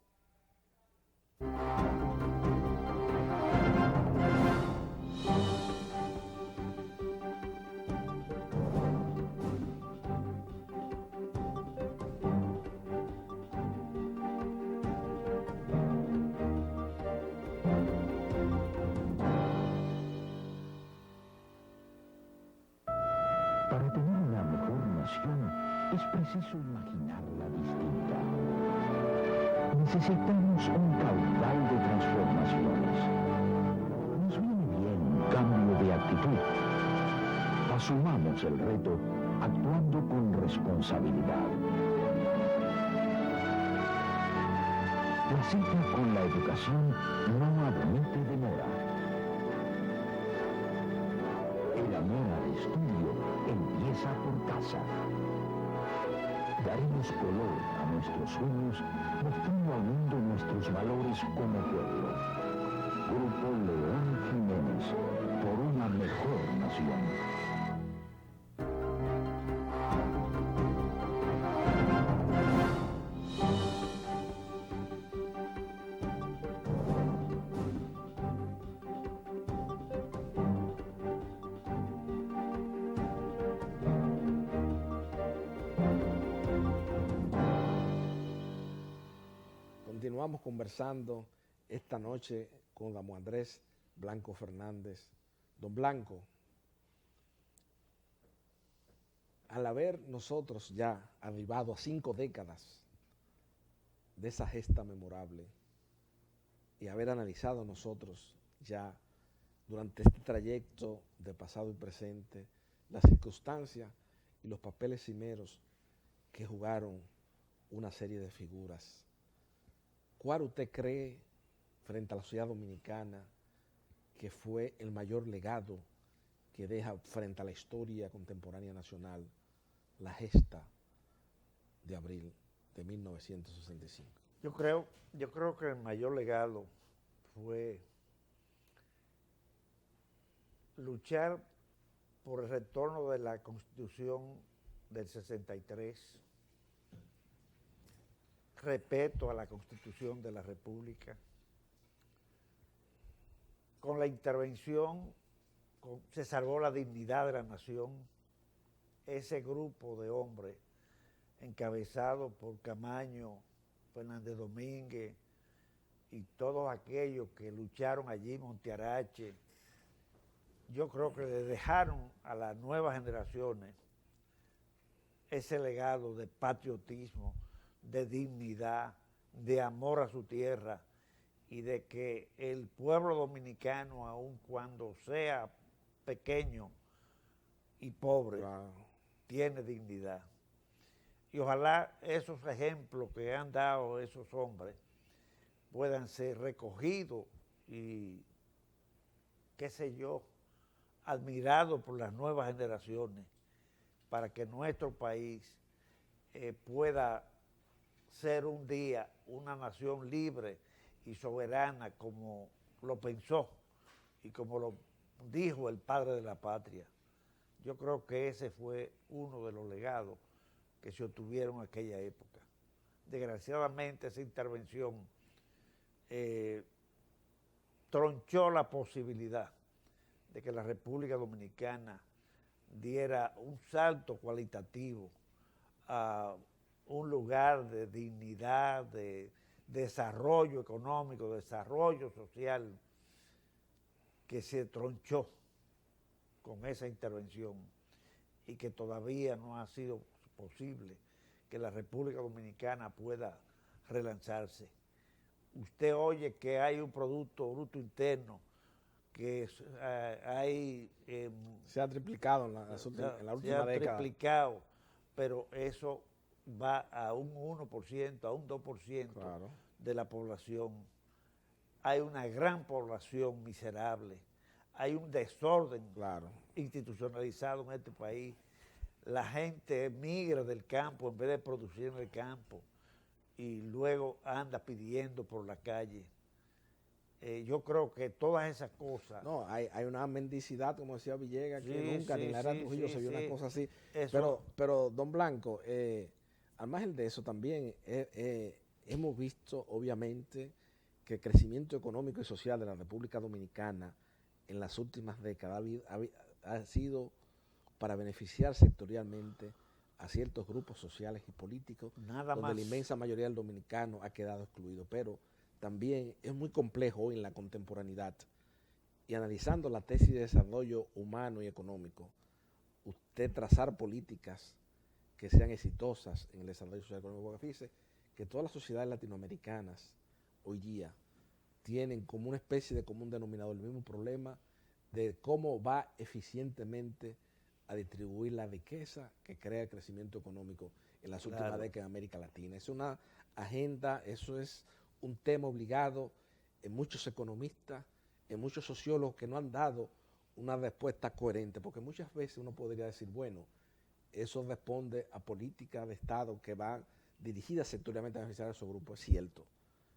Para tener una mejor nación es preciso imaginarla distinta. Necesitamos un caudal de transformaciones. Nos viene bien un cambio de actitud. Asumamos el reto actuando con responsabilidad. La cita con la educación no admite demora. El amor al estudio empieza por casa. Daremos color a nuestros sueños, mostrando al mundo nuestros valores como pueblo. Grupo León Jiménez, por una mejor nación. Continuamos conversando esta noche con Ramón Andrés Blanco Fernández. Don Blanco, al haber nosotros ya arribado a 5 décadas de esa gesta memorable y haber analizado nosotros ya durante este trayecto de pasado y presente las circunstancias y los papeles cimeros que jugaron una serie de figuras, ¿cuál usted cree frente a la sociedad dominicana que fue el mayor legado que deja frente a la historia contemporánea nacional la gesta de abril de 1965? Yo creo que el mayor legado fue luchar por el retorno de la Constitución del 63, respeto a la Constitución de la República. Con la intervención se salvó la dignidad de la nación. Ese grupo de hombres, encabezado por Camaño, Fernández Domínguez y todos aquellos que lucharon allí, Montearache, yo creo que le dejaron a las nuevas generaciones ese legado de patriotismo, de dignidad, de amor a su tierra, y de que el pueblo dominicano, aun cuando sea pequeño y pobre, tiene dignidad. Y ojalá esos ejemplos que han dado esos hombres puedan ser recogidos y, qué sé yo, admirados por las nuevas generaciones, para que nuestro país pueda ser un día una nación libre y soberana como lo pensó y como lo dijo el padre de la patria. Yo creo que ese fue uno de los legados que se obtuvieron en aquella época. Desgraciadamente esa intervención tronchó la posibilidad de que la República Dominicana diera un salto cualitativo a un lugar de dignidad, de desarrollo económico, desarrollo social, que se tronchó con esa intervención y que todavía no ha sido posible que la República Dominicana pueda relanzarse. Usted oye que hay un Producto Bruto Interno que se ha triplicado en la última década. Se ha triplicado, pero eso va a un 1%, a un 2% claro. de la población. Hay una gran población miserable, hay un desorden claro. institucionalizado en este país. La gente emigra del campo en vez de producir en el campo y luego anda pidiendo por la calle. Yo creo que todas esas cosas... No, hay una mendicidad, como decía Villegas, que nunca ni en la era de Trujillo se vio una cosa así. Pero don Blanco, al margen de eso también hemos visto, obviamente, que el crecimiento económico y social de la República Dominicana en las últimas décadas ha sido para beneficiar sectorialmente a ciertos grupos sociales y políticos, donde la inmensa mayoría del dominicano ha quedado excluido. Pero también es muy complejo hoy en la contemporaneidad, y analizando la tesis de desarrollo humano y económico, usted trazar políticas que sean exitosas en el desarrollo social y económico. Porque fíjese que todas las sociedades latinoamericanas hoy día tienen como una especie de común denominador el mismo problema de cómo va eficientemente a distribuir la riqueza que crea el crecimiento económico en las últimas décadas en América Latina. Es una agenda, eso es un tema obligado en muchos economistas, en muchos sociólogos que no han dado una respuesta coherente, porque muchas veces uno podría decir, bueno, eso responde a políticas de Estado que van dirigidas sectorialmente a beneficiar a esos grupos, es cierto,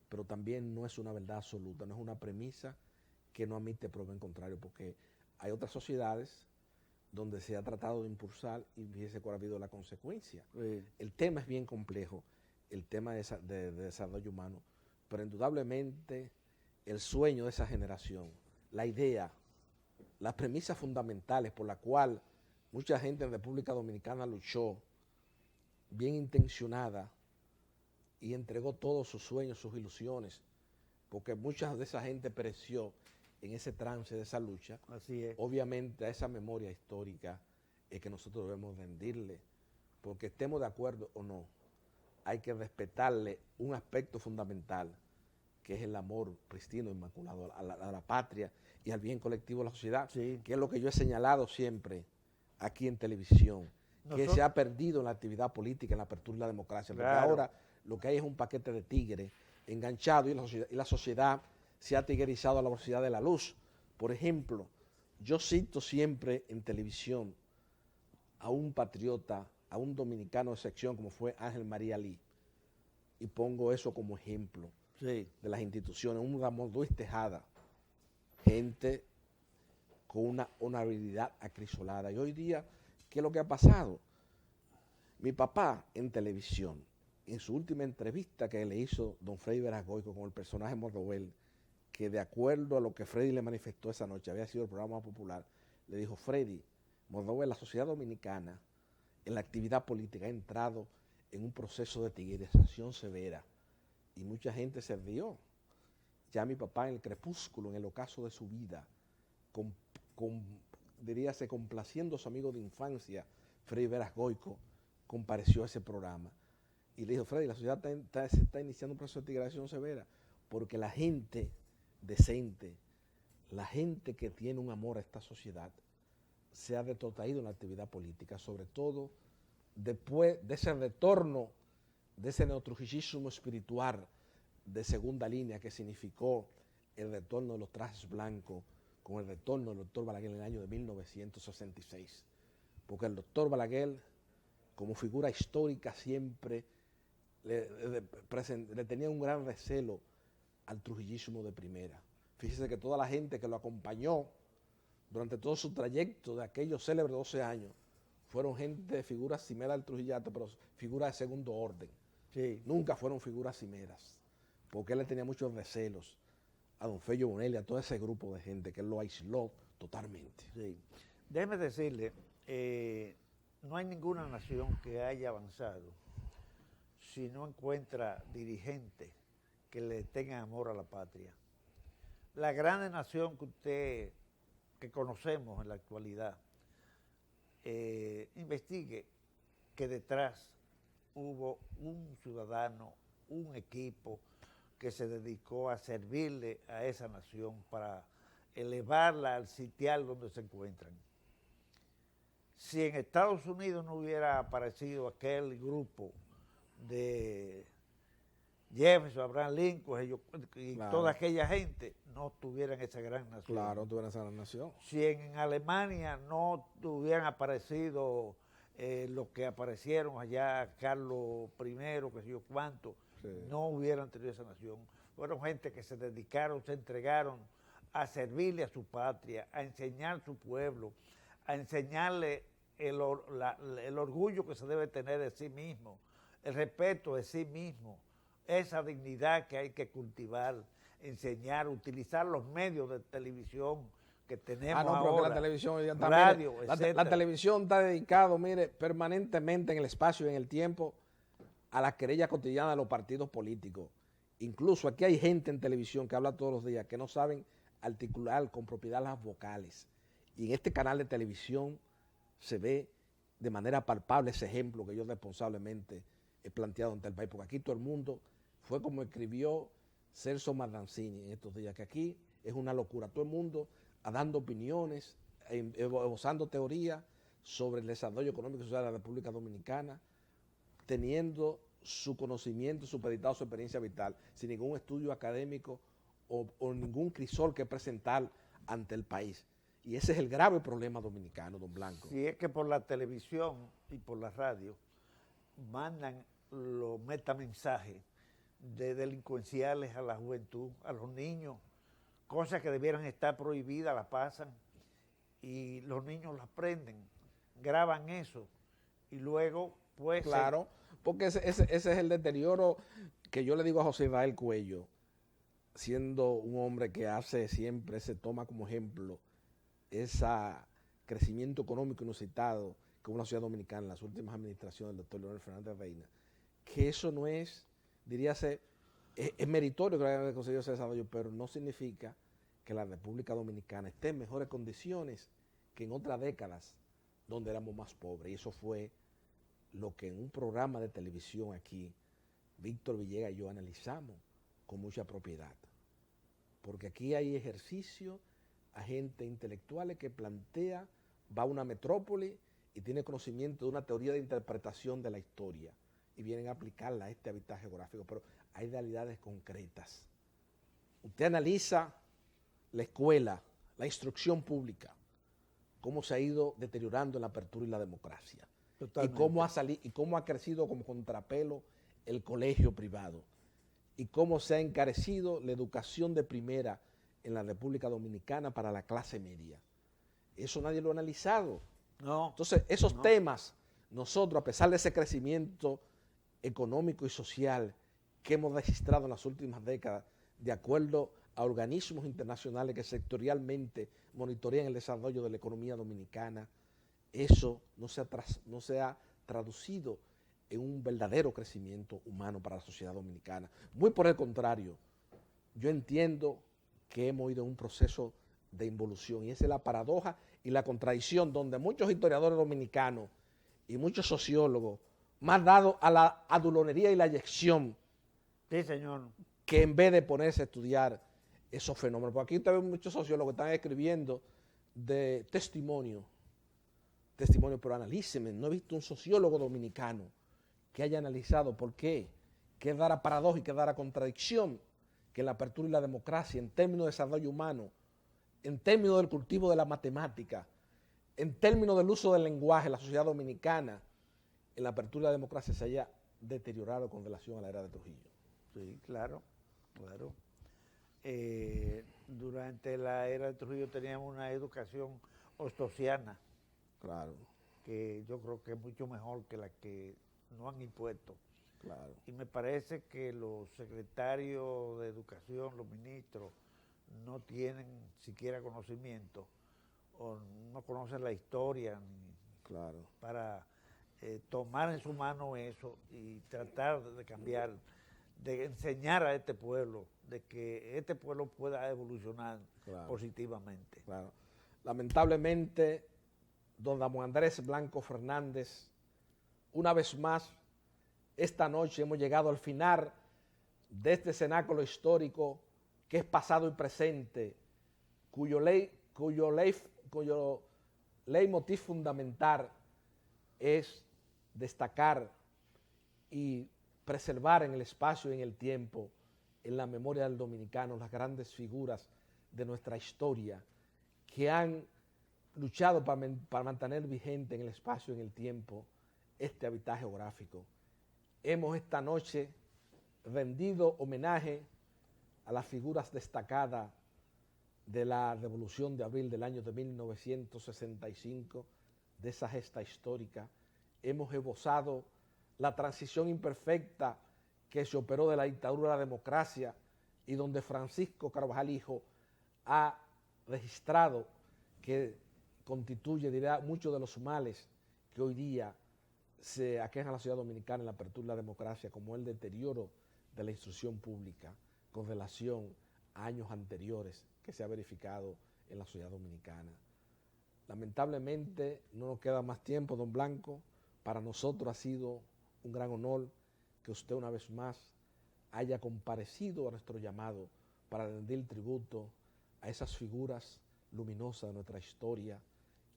pero también no es una verdad absoluta, no es una premisa que no admite prueba en contrario, porque hay otras sociedades donde se ha tratado de impulsar y fíjese cuál ha habido la consecuencia. Sí. El tema es bien complejo, el tema de desarrollo humano, pero indudablemente el sueño de esa generación, la idea, las premisas fundamentales por las cuales mucha gente en República Dominicana luchó, bien intencionada, y entregó todos sus sueños, sus ilusiones, porque mucha de esa gente pereció en ese trance de esa lucha. Así es. Obviamente a esa memoria histórica es que nosotros debemos rendirle, porque estemos de acuerdo o no, hay que respetarle un aspecto fundamental, que es el amor pristino, inmaculado a la patria y al bien colectivo de la sociedad, Sí. que es lo que yo he señalado siempre aquí en televisión, que se ha perdido en la actividad política, en la apertura de la democracia, porque ahora lo que hay es un paquete de tigres enganchado y la sociedad se ha tigrerizado a la velocidad de la luz. Por ejemplo, yo cito siempre en televisión a un patriota, a un dominicano de sección como fue Ángel María Lee, y pongo eso como ejemplo de las instituciones, un Ramón Luis Tejada, gente con una honorabilidad acrisolada. Y hoy día, ¿qué es lo que ha pasado? Mi papá en televisión, en su última entrevista que le hizo don Freddy Veras Goico con el personaje Morrobel, que de acuerdo a lo que Freddy le manifestó esa noche, había sido el programa más popular, le dijo: Freddy, Morrobel, la sociedad dominicana en la actividad política ha entrado en un proceso de tigrización severa, y mucha gente se rió. Ya mi papá en el crepúsculo, en el ocaso de su vida, diríase, complaciendo a su amigo de infancia, Freddy Veras Goico, compareció a ese programa y le dijo: Freddy, la sociedad se está iniciando un proceso de tigrización severa, porque la gente decente, la gente que tiene un amor a esta sociedad, se ha retrotraído en la actividad política, sobre todo después de ese retorno, de ese neotrujillismo espiritual de segunda línea que significó el retorno de los trajes blancos con el retorno del doctor Balaguer en el año de 1966. Porque el doctor Balaguer, como figura histórica, siempre le tenía un gran recelo al trujillismo de primera. Fíjese que toda la gente que lo acompañó durante todo su trayecto de aquellos célebres 12 años fueron gente de figuras cimeras del Trujillato, pero figuras de segundo orden. Sí. Nunca fueron figuras cimeras, porque él le tenía muchos recelos a don Fello Bonelli, a todo ese grupo de gente que él lo aisló totalmente. Sí. Déjeme decirle, no hay ninguna nación que haya avanzado si no encuentra dirigentes que le tengan amor a la patria. La gran nación que conocemos en la actualidad, investigue que detrás hubo un ciudadano, un equipo que se dedicó a servirle a esa nación para elevarla al sitial donde se encuentran. Si en Estados Unidos no hubiera aparecido aquel grupo de Jefferson, Abraham Lincoln y Claro. toda aquella gente, no tuvieran esa gran nación. Claro, tuvieran esa gran nación. Si en Alemania no hubieran aparecido los que aparecieron allá, Carlos I, que sé yo cuánto, Sí. no hubieran tenido esa nación. Fueron gente que se dedicaron, se entregaron a servirle a su patria, a enseñar su pueblo, a enseñarle el orgullo que se debe tener de sí mismo, el respeto de sí mismo, esa dignidad que hay que cultivar, enseñar, utilizar los medios de televisión que tenemos Pero ahora, que la televisión hoy día está, radio, mire, etcétera. la televisión está dedicado, mire, permanentemente en el espacio y en el tiempo a la querella cotidiana de los partidos políticos. Incluso aquí hay gente en televisión que habla todos los días que no saben articular con propiedad las vocales. Y en este canal de televisión se ve de manera palpable ese ejemplo que yo responsablemente he planteado ante el país, porque aquí todo el mundo fue como escribió Celso Mardancini en estos días, que aquí es una locura, todo el mundo dando opiniones, esbozando teorías sobre el desarrollo económico y social de la República Dominicana, teniendo su conocimiento supeditado a su experiencia vital, sin ningún estudio académico o ningún crisol que presentar ante el país. Y ese es el grave problema dominicano, don Blanco. Si es que por la televisión y por la radio mandan los metamensajes de delincuenciales a la juventud, a los niños, cosas que debieran estar prohibidas, las pasan y los niños las prenden, graban eso y luego pues... Claro, porque ese es el deterioro que yo le digo a José Israel Cuello, siendo un hombre que siempre se toma como ejemplo ese crecimiento económico inusitado que hubo en la sociedad dominicana en las últimas administraciones del doctor Leonel Fernández Reina, que eso no es, diríase, es meritorio que haya conseguido ese desarrollo, pero no significa que la República Dominicana esté en mejores condiciones que en otras décadas donde éramos más pobres. Y eso fue lo que en un programa de televisión aquí, Víctor Villegas y yo analizamos con mucha propiedad. Porque aquí hay ejercicio a gente intelectual que plantea, va a una metrópoli y tiene conocimiento de una teoría de interpretación de la historia y vienen a aplicarla a este hábitat geográfico, pero hay realidades concretas. Usted analiza la escuela, la instrucción pública, cómo se ha ido deteriorando en la apertura y la democracia. Totalmente. Y cómo ha crecido como contrapelo el colegio privado y cómo se ha encarecido la educación de primera en la República Dominicana para la clase media. Eso nadie lo ha analizado. No. Entonces, esos temas, nosotros, a pesar de ese crecimiento económico y social que hemos registrado en las últimas décadas, de acuerdo a organismos internacionales que sectorialmente monitorean el desarrollo de la economía dominicana, eso no se ha traducido en un verdadero crecimiento humano para la sociedad dominicana. Muy por el contrario, yo entiendo que hemos ido en un proceso de involución y esa es la paradoja y la contradicción donde muchos historiadores dominicanos y muchos sociólogos, más dados a la adulonería y la eyección, Sí, señor. que en vez de ponerse a estudiar esos fenómenos, porque aquí usted ve muchos sociólogos que están escribiendo de testimonio, pero analíceme, no he visto un sociólogo dominicano que haya analizado por qué dará paradoja y qué dará contradicción que la apertura y la democracia en términos de desarrollo humano, en términos del cultivo de la matemática, en términos del uso del lenguaje, la sociedad dominicana, en la apertura y la democracia se haya deteriorado con relación a la era de Trujillo. Sí, claro, claro. durante la era de Trujillo teníamos una educación ostosiana, Claro, que yo creo que es mucho mejor que la que nos han impuesto. claro. Y me parece que los secretarios de educación, los ministros, no tienen siquiera conocimiento o no conocen la historia Claro. para tomar en su mano eso y tratar de cambiar, de enseñar a este pueblo, de que este pueblo pueda evolucionar Claro. positivamente. Claro. Lamentablemente, don Ramón Andrés Blanco Fernández, una vez más, esta noche hemos llegado al final de este cenáculo histórico que es pasado y presente, cuyo leitmotiv fundamental es destacar y preservar en el espacio y en el tiempo, en la memoria del dominicano, las grandes figuras de nuestra historia que han luchado para mantener vigente en el espacio y en el tiempo este hábitat geográfico. Hemos esta noche rendido homenaje a las figuras destacadas de la Revolución de Abril del año de 1965, de esa gesta histórica. Hemos esbozado la transición imperfecta que se operó de la dictadura a la democracia y donde Francisco Carvajal Hijo ha registrado que constituye, diría, muchos de los males que hoy día se aquejan a la sociedad dominicana en la apertura de la democracia, como el deterioro de la instrucción pública con relación a años anteriores que se ha verificado en la sociedad dominicana. Lamentablemente no nos queda más tiempo, don Blanco. Para nosotros ha sido un gran honor que usted una vez más haya comparecido a nuestro llamado para rendir tributo a esas figuras luminosas de nuestra historia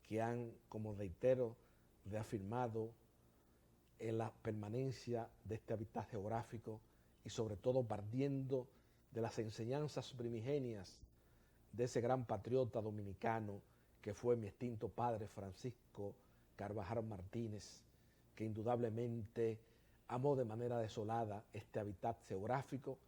que han, como reitero, reafirmado en la permanencia de este hábitat geográfico y sobre todo partiendo de las enseñanzas primigenias de ese gran patriota dominicano que fue mi extinto padre Francisco Carvajal Martínez, que indudablemente amó de manera desolada este hábitat geográfico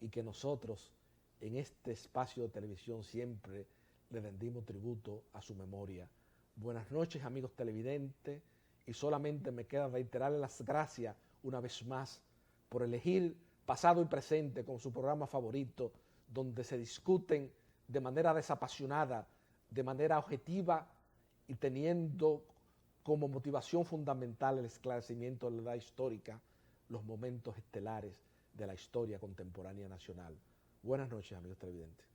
y que nosotros en este espacio de televisión siempre le rendimos tributo a su memoria. Buenas noches, amigos televidentes, y solamente me queda reiterarles las gracias una vez más por elegir pasado y presente con su programa favorito, donde se discuten de manera desapasionada, de manera objetiva y teniendo como motivación fundamental el esclarecimiento de la edad histórica, los momentos estelares de la historia contemporánea nacional. Buenas noches, amigos televidentes.